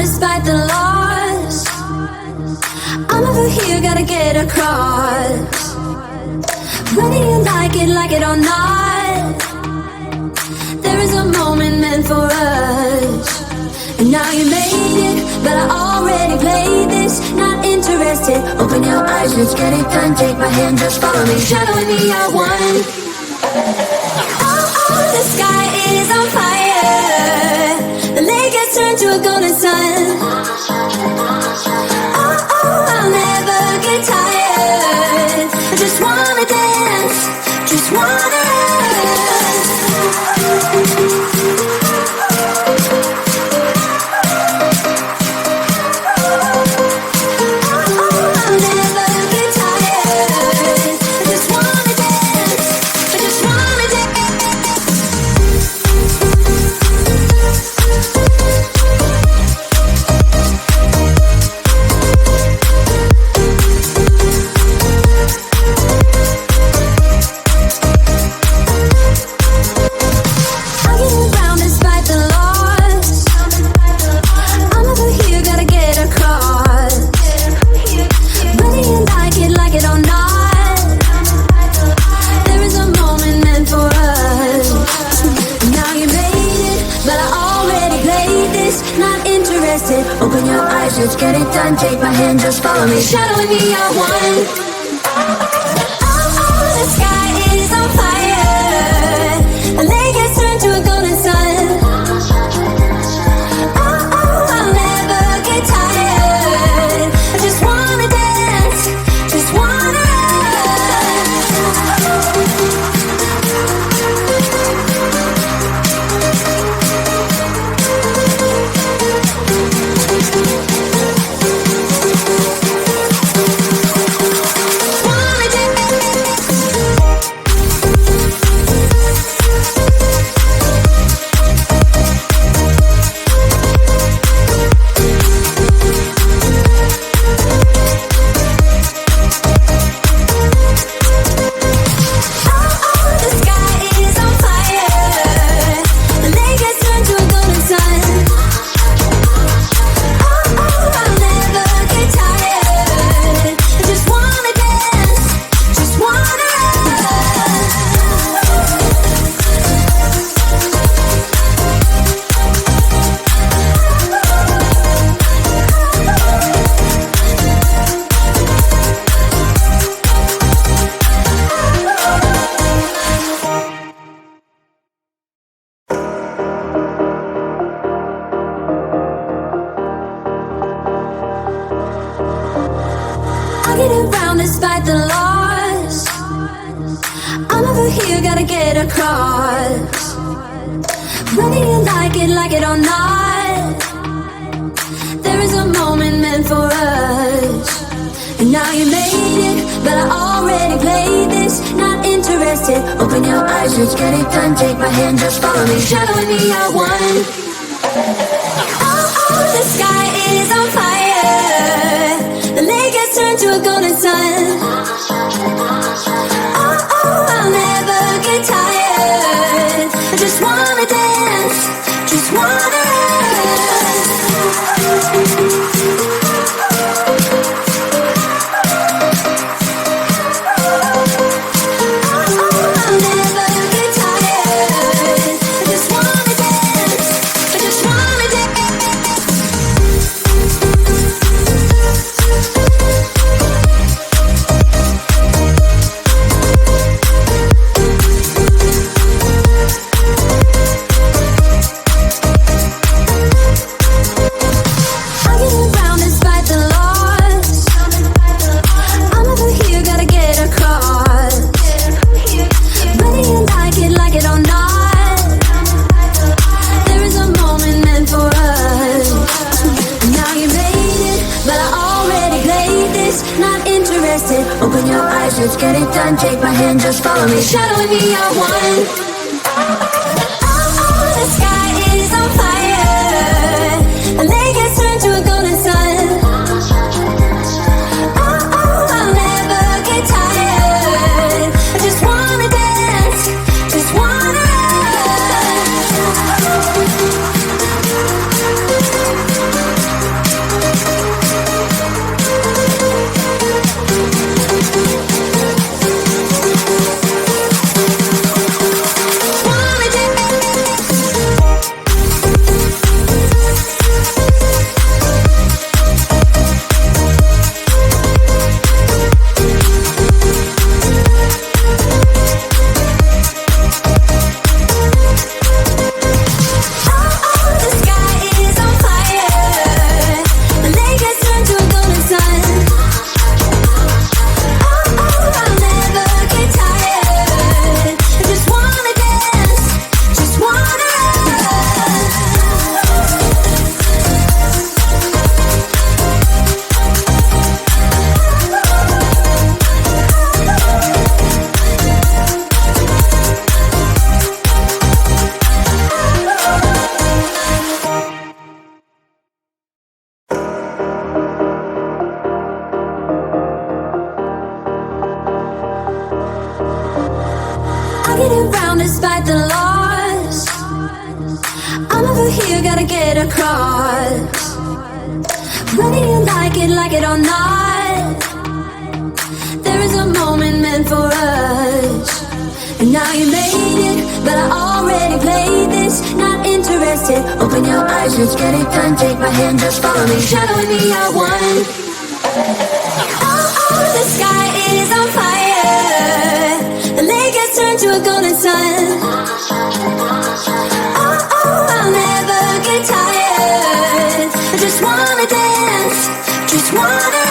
despite the loss. I'm over here, gotta get across. Whether you like it or not, there is a moment meant for us. And now you made it, but I already played this. Not interested, open your eyes, let's get it done. Take my hand, just follow me, shadowing me, I won. Oh, the sky is on fire. The lake has turned to a golden sun. Oh, I'll never get tired. I just wanna dance, just wanna dance. Open your eyes, let's get it done. Take my hand, just follow me, shadowing me, I won. Oh, the sky is on fire. The lake has turned to a golden sun. Oh, I'll never get tired. I just wanna dance, just wanna despite the loss. I'm over here, gotta get across. Whether you like it or not, there is a moment meant for us. And now you made it, but I already played this. Not interested, open your eyes, let's get it done. Take my hand, just follow me, shadowing me, I won. Oh, the sky is on fire. The lake has turned to a golden sun. Oh, I'll never get tired. I just wanna dance, just wanna dance. I'll never get tired. I just wanna dance, I just wanna dance. Open your eyes, let's get it done. Take my hand, just follow me, shadowing me, I won. Oh, the sky is on fire. The lake has turned to a golden sun. Oh, I'll never get tired. I just wanna dance, just wanna dance. get around despite the loss. I'm over here, gotta get across. Whether you like it or not, there is a moment meant for us. And now you made it, but I already played this. Not interested, open your eyes, let's get it done. Take my hand, just follow me, shadowing me, I won. Oh, the sky is on fire. The lake has turned to a golden sun. Oh, I'll never get tired. I just wanna dance, just wanna dance.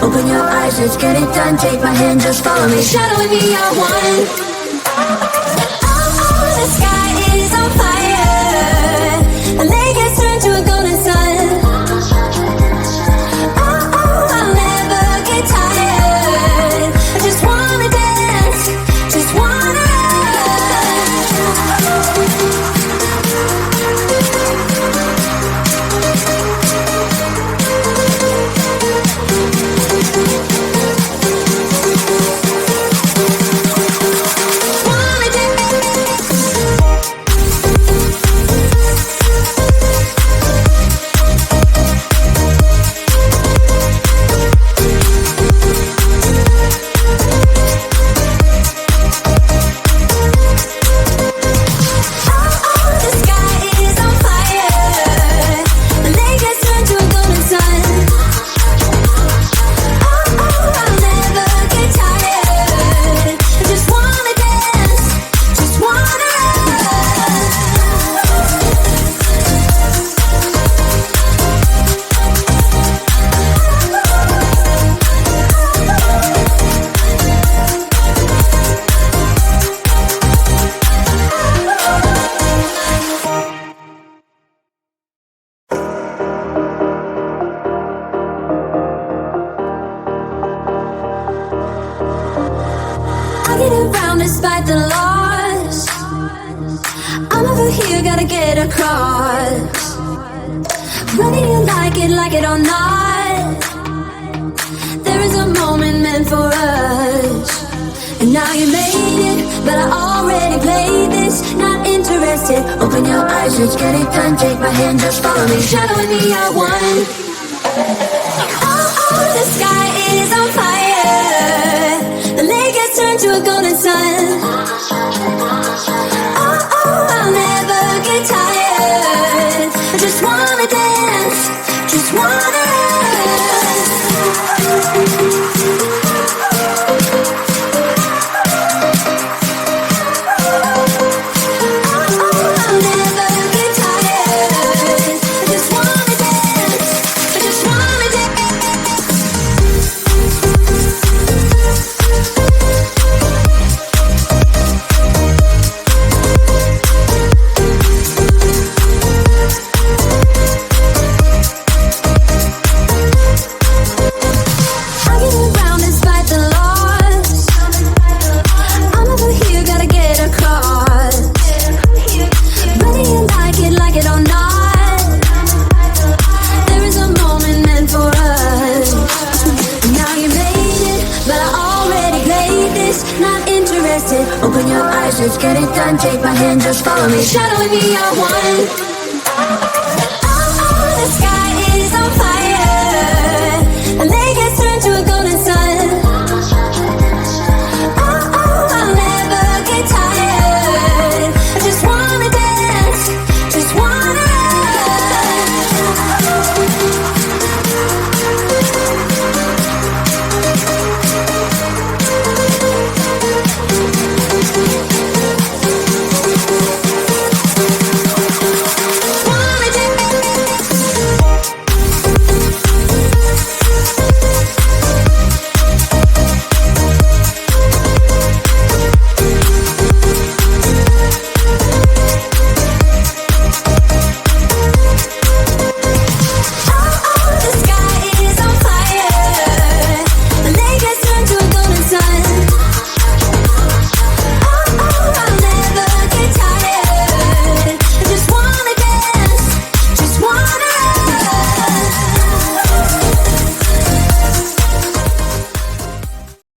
Open your eyes, let's get it done. Take my hand, just follow me, shadowing me, I won. Oh, the sky is on fire. The lake has turned to a golden sun. Oh, I'll never get tired. I just wanna dance, just wanna despite the loss. I'm over here, gotta get across. Whether you like it or not, there is a moment meant for us. And now you made it, but I already played this. Not interested, open your eyes, let's get it done. Take my hand, just follow me, shadowing me, I won. Oh, the sky is on fire. The lake has turned to a golden sun. Oh, I'll never get tired. I just wanna dance, just wanna dance. I'll never get tired. I just wanna dance, I just wanna dance. Open your eyes, let's get it done. Take my hand, just follow me, shadowing me, I won. Oh, the sky